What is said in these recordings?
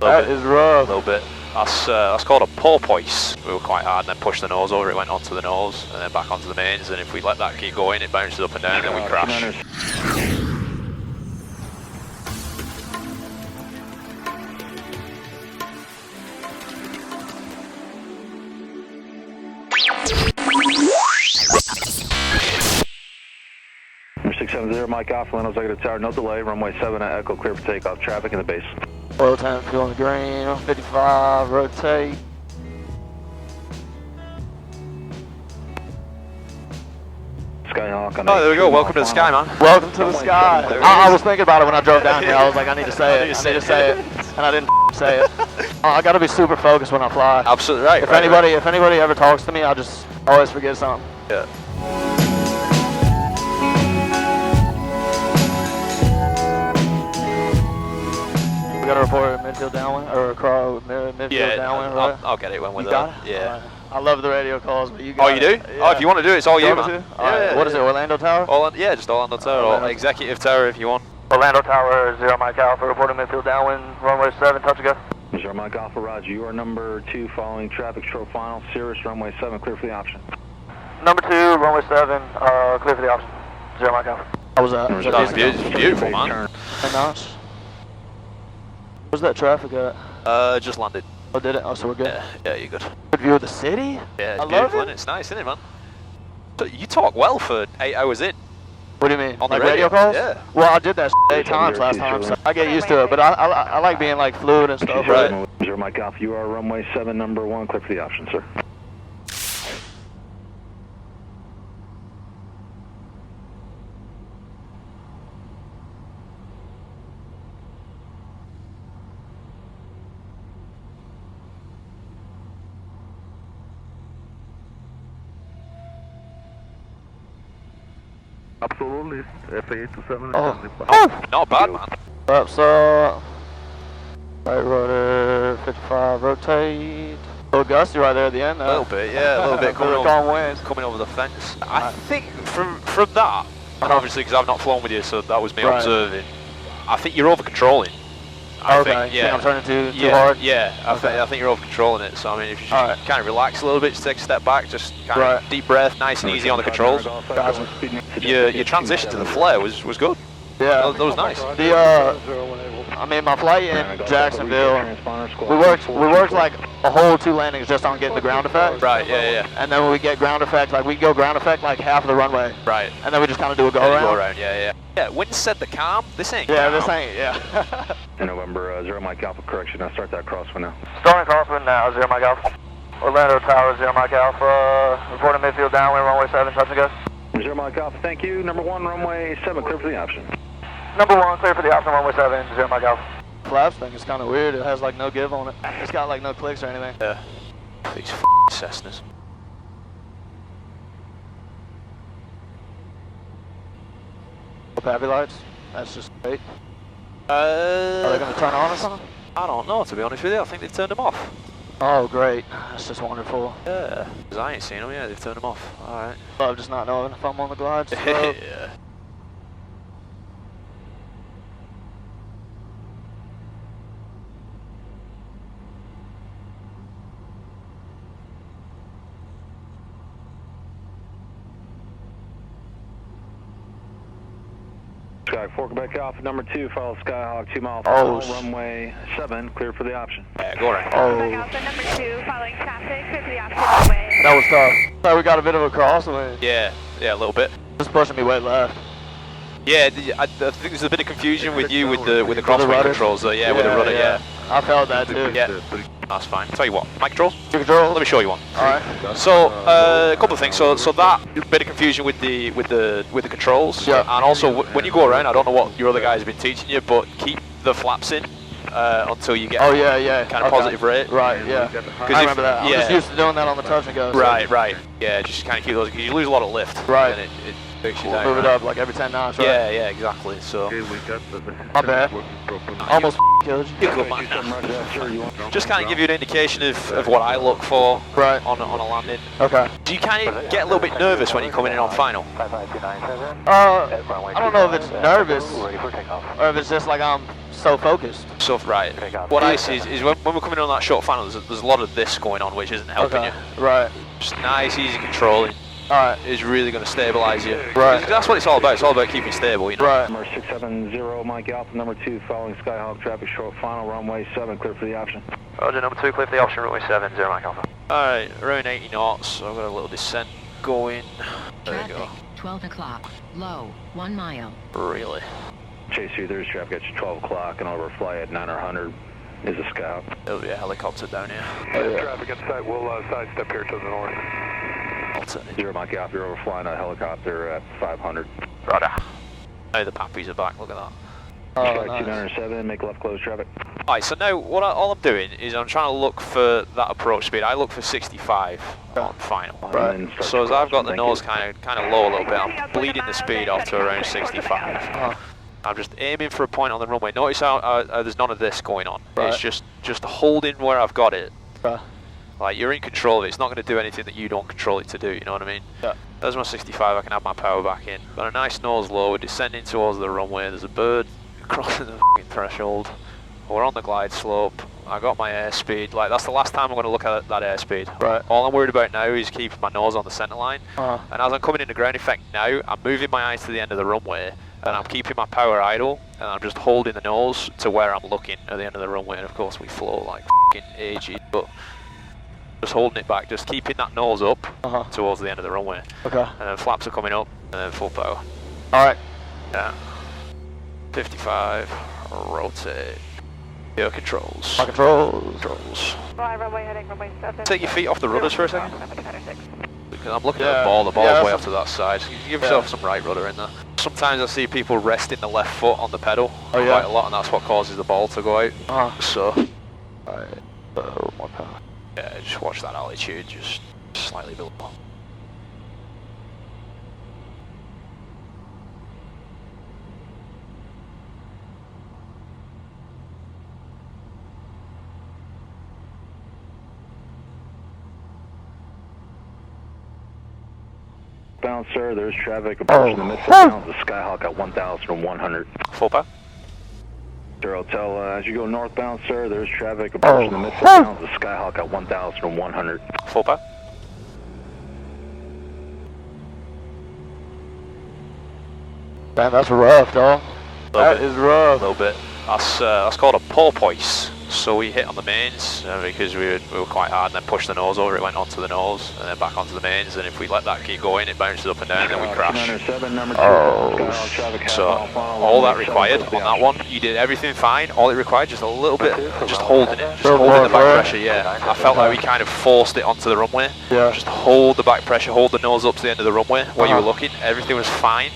That is rough. A little bit. That's called a porpoise. We were quite hard and then pushed the nose over, it went onto the nose and then back onto the mains, and if we let that keep going it bounces up and down and then we crash. Number 670, Mike Alpha, Leno, Executive Tower, no delay, runway 7 at Echo, clear for takeoff, traffic in the base. Oil tank fuel on the green, 55, rotate. Skyhawk on Oh, there we go, welcome to the sky, man. Welcome to the sky. I was thinking about it when I drove down here. I was like, I need to say it. I need to say it. And I didn't say it. I gotta be super focused when I fly. Absolutely right. If anybody ever talks to me, I just always forget something. Yeah. We got to report midfield downwind, or across midfield downwind, right? I'll get it when we're You there. got it? Yeah. Right. I love the radio calls, but you got Oh, you do? it. Oh, if you want to do it, it's all you, man. Yeah. What is it, Orlando Tower? Yeah, just Orlando Tower, or Executive Tower if you want. Orlando Tower, 0 Mike Alpha, reporting midfield downwind, runway 7, touch and go. 0 Mike Alpha, Roger, you are number 2 following traffic control final, Cirrus, runway 7, clear for the option. Number 2, runway 7, clear for the option, 0 Mike Alpha. How was that? That was beautiful, man. Nice. Where's that traffic at? Just landed. Oh, did it? Oh, so we're good? Yeah, you're good. Good view of the city? Yeah, it's I beautiful, love isn't it? It's nice, isn't it, man? So you talk well for 8 hours in. What do you mean? On the like radio calls? Yeah. Well, I did that 8 times last time, so I get used to it, but I like being like fluid and stuff. Right. 0 Mike Alpha, you are runway 7, number 1, clear for the option, sir. Absolutely, FA27. Oh, not bad, man. Up, so right rudder, 55, rotate. A little gusty right there at the end. A little bit, yeah, a little bit coming over the fence. I think from that, and obviously because I've not flown with you, so that was me observing. I think you're over controlling. I think, I'm turning too hard? Yeah, I think you're over controlling it. So I mean, if you just kind of relax a little bit, just take a step back, just kind of deep breath, nice and easy on the controls. Your transition to the flare was good. Yeah, that was nice. I mean, my flight in Jacksonville, we worked like a whole 2 landings just on getting the ground effect. Right, yeah. And then when we get ground effect, like we go ground effect like half of the runway. Right. And then we just kind of do a go around. Yeah. Yeah, wind said the calm, this ain't calm. This ain't, yeah. In November, 0 Mike Alpha, correction, now start that crosswind now. Starting crosswind now, 0 Mike Alpha. Orlando Tower, 0 Mike Alpha, reporting midfield downwind, runway 7, touch and go. 0 Mike Alpha, thank you. Number 1, runway 7, clear for the option. Number 1, clear for the option, runway 7, 0 Mike Alpha. Flaps thing is kind of weird, it has like no give on it. It's got like no clicks or anything. Yeah. These Cessnas. Pappy lights, that's just great. Are they going to turn on or something? I don't know, to be honest with you. I think they've turned them off. Oh, great. That's just wonderful. Yeah. Because I ain't seen them yet. They've turned them off. Alright. Love just not knowing if I'm on the glide. So. Yeah. Sky 4 Quebec Alpha, number 2, follow Skyhawk 2 mile runway 7, clear for the option. Yeah, go around. Quebec Alpha, number 2, following traffic, clear for the option runway. That was tough. So we got a bit of a crosswind. Yeah, a little bit. Just pushing me way left. Yeah, I think there's a bit of confusion with you with the crosswind controls. With the rudder. Yeah. I felt that too. Yeah, that's fine. Tell you what, mic controls. Your control. Let me show you one. All right. So a couple of things. So that bit of confusion with the controls. Yeah. And also when you go around, I don't know what your other guys have been teaching you, but keep the flaps in until you get kind of positive rate. Right. Yeah. I remember that. I'm just used to doing that on the touch and go. Right. Yeah, just kind of keep those because you lose a lot of lift. Right. And it takes you down. Move it up like every 10 knots. Right? Yeah, exactly. So. My bad. Almost killed you. You're good, man. Just kind of give you an indication of what I look for on a landing. Okay. Do you kind of get a little bit nervous when you're coming in on final? I don't know if it's nervous or if it's just like I'm so focused. So, right. What I see is when we're coming in on that short final, there's a lot of this going on, which isn't helping you. Right. Just nice, easy controlling. Alright. Is really going to stabilise you. Right. That's what it's all about. It's all about keeping stable, you know. Right. Number 670, Mike Alpha, number 2, following Skyhawk, traffic short final, runway 7, clear for the option. Roger, number 2, clear for the option, runway 7, 0 Mike Alpha. Alright, around 80 knots, so I've got a little descent going. There you go. 12 o'clock, low, 1 mile. Really? Chase 3, there's traffic at 12 o'clock and overfly at 9 or 100 is a Skyhawk. There'll be a helicopter down here. Traffic at site, we'll sidestep here to the north. 0 Mike Alpha, you're overflying a helicopter at 500. Roger. Now the pappies are back, look at that. Strike 207, make left close traffic. Alright, so now all I'm doing is I'm trying to look for that approach speed. I look for 65 on final. Right. So as I've got the nose kind of low a little bit, I'm bleeding the speed off to around 65. I'm just aiming for a point on the runway. Notice how there's none of this going on. It's just holding where I've got it. Like, you're in control of it. It's not going to do anything that you don't control it to do, you know what I mean? Yeah. There's my 65, I can have my power back in. Got a nice nose low, we're descending towards the runway. There's a bird crossing the f***ing threshold. We're on the glide slope. I got my airspeed. Like, that's the last time I'm going to look at that airspeed. Right. All I'm worried about now is keeping my nose on the centre line. And as I'm coming into ground effect now, I'm moving my eyes to the end of the runway. And I'm keeping my power idle. And I'm just holding the nose to where I'm looking at the end of the runway. And of course we flow like f***ing ages. But just holding it back, just keeping that nose up towards the end of the runway. Okay. And then flaps are coming up, and then full power. Alright. Yeah. 55, rotate. Your controls. My controls. Controls. Runway heading, runway 7. Take your feet off the rudders for a second. Because I'm looking at the ball's Yeah, way off to that side. So you can give yourself some right rudder in there. Sometimes I see people resting the left foot on the pedal quite a lot, and that's what causes the ball to go out. So, Alright. More power. yeah, just watch that altitude, just slightly below. Bound, sir, there's traffic approaching the midfield bound the Skyhawk at 1,100. Full power. Sir, Hotel, as you go northbound, sir, there's traffic approaching the midfield bound the Skyhawk at 1,100. Full power. Man, that's rough, dog. That is rough. A little bit. That's called a porpoise. So we hit on the mains because we were quite hard, and then pushed the nose over. It went onto the nose and then back onto the mains. And if we let that keep going, it bounces up and down, and then we crash. So all that required on that one, you did everything fine. All it required just a little bit, just holding it, just holding the back pressure. Yeah, I felt like we kind of forced it onto the runway. Yeah. Just hold the back pressure, hold the nose up to the end of the runway where you were looking. Everything was fine.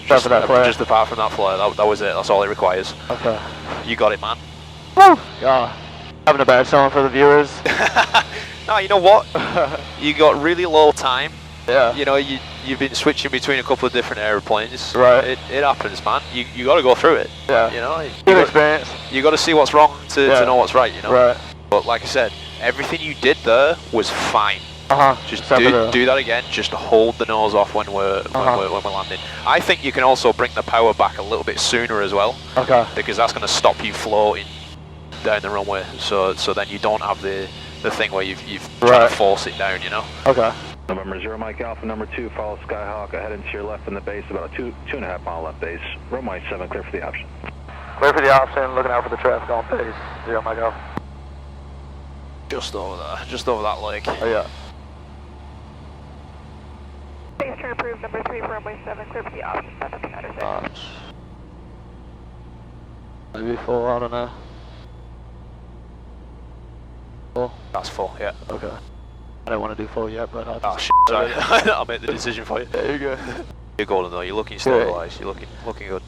Just apart from that flare, that was it. That's all it requires. Okay. You got it, man. Woo! Yeah. Having a bad song for the viewers. No, you know what? You got really low time. Yeah. You know, you've been switching between a couple of different airplanes. Right. It happens, man. You got to go through it. Yeah. You know. Good experience. You got to see what's wrong to know what's right. You know. Right. But like I said, everything you did there was fine. Just do that again. Just hold the nose off when we're landing. I think you can also bring the power back a little bit sooner as well. Okay. Because that's going to stop you floating down the runway. So then you don't have the thing where you've tried to force it down. You know. Okay. November 0 Mike Alpha, number 2, follow Skyhawk ahead and to your left in the base, about a 2.5 mile left base. Runway 7, clear for the option. Clear for the option. Looking out for the traffic on base. 0 Mike Alpha. Just over there. Just over that lake. Oh yeah. Base turn approved, number 3 for runway 7, clear for the option, 796. Maybe full, I don't know. Full? That's full, yeah. Okay. I don't want to do full yet, but I'll just... Oh shit, sorry. I'll make the decision for you. There you go. You're golden though, you're looking stabilised, you're looking good.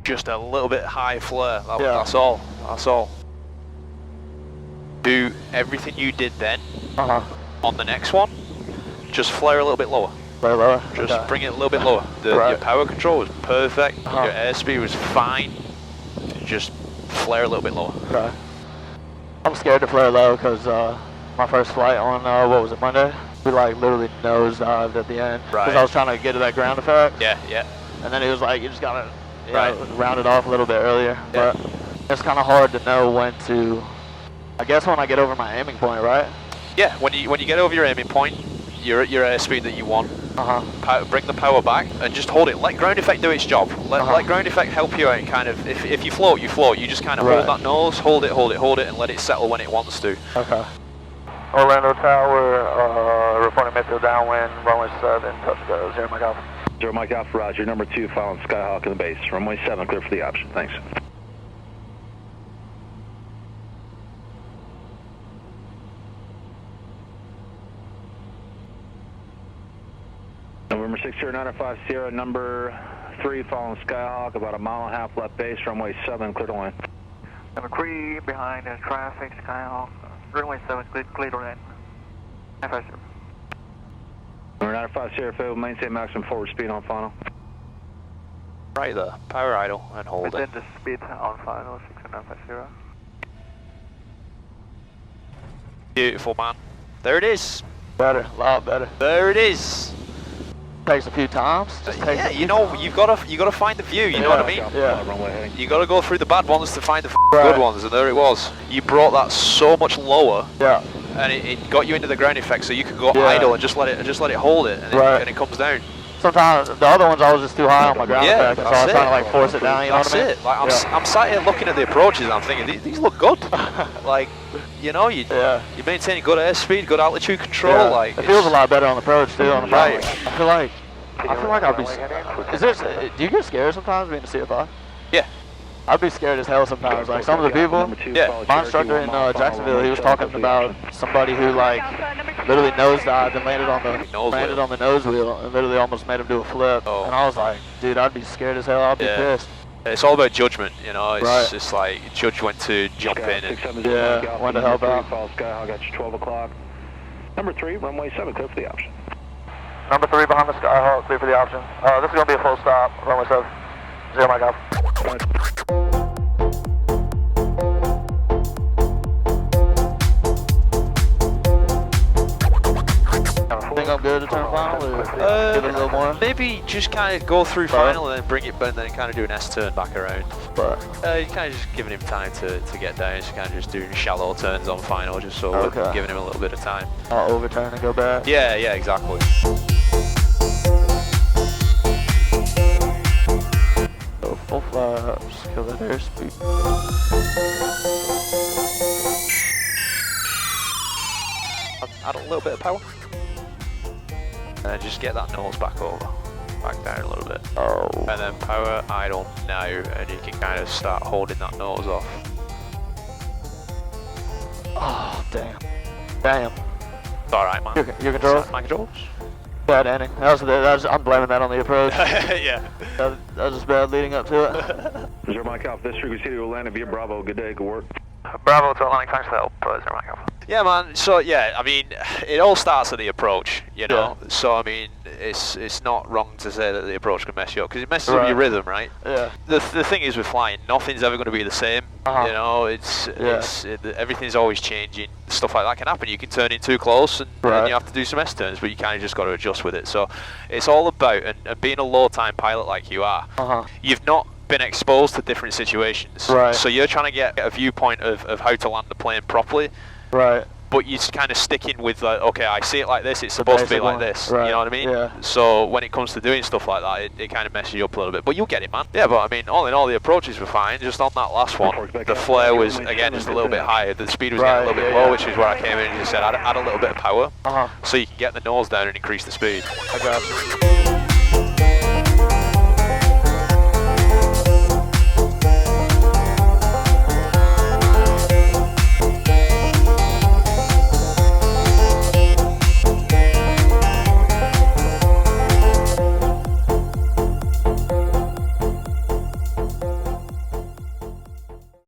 Just a little bit high flare. Yeah. That's all. That's all. Do everything you did then on the next one. Just flare a little bit lower. Flare lower? Just bring it a little bit lower. Your power control was perfect. Your airspeed was fine. Just flare a little bit lower. Okay. I'm scared to flare low because my first flight on, what was it, Monday? We like literally nosedived at the end. Right. Because I was trying to get to that ground effect. Yeah, yeah. And then he was like, you just gotta round it off a little bit earlier. Yeah. But it's kind of hard to know when to, I guess when I get over my aiming point, right? Yeah, when you get over your aiming point, you're at your airspeed that you want. Bring the power back and just hold it. Let ground effect do its job. Let ground effect help you out. Kind of, if you float, you float. You just kind of hold that nose, hold it, and let it settle when it wants to. Okay. Orlando Tower, reporting midfield downwind, runway 7, touch go, 0 Mike Alpha. 0 Mike Alpha, roger. Number 2, following Skyhawk in the base. Runway 7, clear for the option. Thanks. November 60905 Sierra, number 3, following Skyhawk, about a mile and a half left base, runway 7, clear to land. Number 3, behind traffic, Skyhawk, runway 7, clear to land. Number 905 Sierra, favorable, maintain maximum forward speed on final. Right there, power idle and hold Within it. the speed on final, 60950. Beautiful, man. There it is. Better, a lot better. There it is. Takes a few times. Yeah, you know, you gotta find the view. You know what I mean? Yeah. You gotta go through the bad ones to find the good ones, and there it was. You brought that so much lower. Yeah. And it got you into the ground effect, so you could go idle and just let it hold it, and it comes down. Sometimes the other ones I was just too high on my ground effect, so I was trying to like force it down. You know what I mean? That's it. Like I'm sat here looking at the approaches, and I'm thinking these look good. Like, you know, you're maintaining good airspeed, good altitude control. Like it feels a lot better on the approach too. On the front. I feel like I'd be. Do you get scared sometimes being a CFI? Yeah. I'd be scared as hell sometimes. Like some of the people. My instructor in Jacksonville, he was talking about somebody who like literally nosedived and landed on the nose wheel and literally almost made him do a flip. And I was like, dude, I'd be scared as hell. I'd be pissed. It's all about judgment, you know. It's just like judge when to jump in and when to help out. Skyhawk got you 12 o'clock. Number 3, runway 7, clear for the option. Number 3 behind the Skyhawk, clear for the option. This is going to be a full stop, runway 7, 0 Mike Alpha. Think I'm good to turn final or give it a little more? Maybe just kind of go through final and then bring it, but then kind of do an S-turn back around. But you kind of just giving him time to get down, just kind of just doing shallow turns on final, just so we're giving him a little bit of time. I'll overturn and go back? Yeah, exactly. Go full flaps, kill that airspeed. Add a little bit of power. And just get that nose back down a little bit. And then power idle now, and you can kind of start holding that nose off. Oh, damn. It's alright, man. Your controls? My controls? Bad ending. I'm blaming that on the approach. Yeah. That was just bad leading up to it. 0 Mike Alpha, this frequency to Atlanta via Bravo. Good day, good work. Bravo to Atlantic, thanks for the help, 0 Mike Alpha. Yeah, man. So I mean, it all starts at the approach, you know. Yeah. So I mean, it's not wrong to say that the approach can mess you up because it messes up your rhythm, right? Yeah. The thing is with flying, nothing's ever going to be the same. You know, everything's always changing. Stuff like that can happen. You can turn in too close, and you have to do some S-turns, but you kind of just got to adjust with it. So it's all about and being a low-time pilot like you are. You've not been exposed to different situations. Right. So you're trying to get a viewpoint of how to land the plane properly. Right. But you're kind of sticking with like, okay, I see it like this, it's supposed to be like this. Right. You know what I mean? Yeah. So when it comes to doing stuff like that, it kind of messes you up a little bit. But you'll get it, man. Yeah, but I mean, all in all, the approaches were fine. Just on that last one, the flare was, again, just a little bit higher. The speed was getting a little bit low, which is where I came in and just said, add a little bit of power so you can get the nose down and increase the speed. I got you.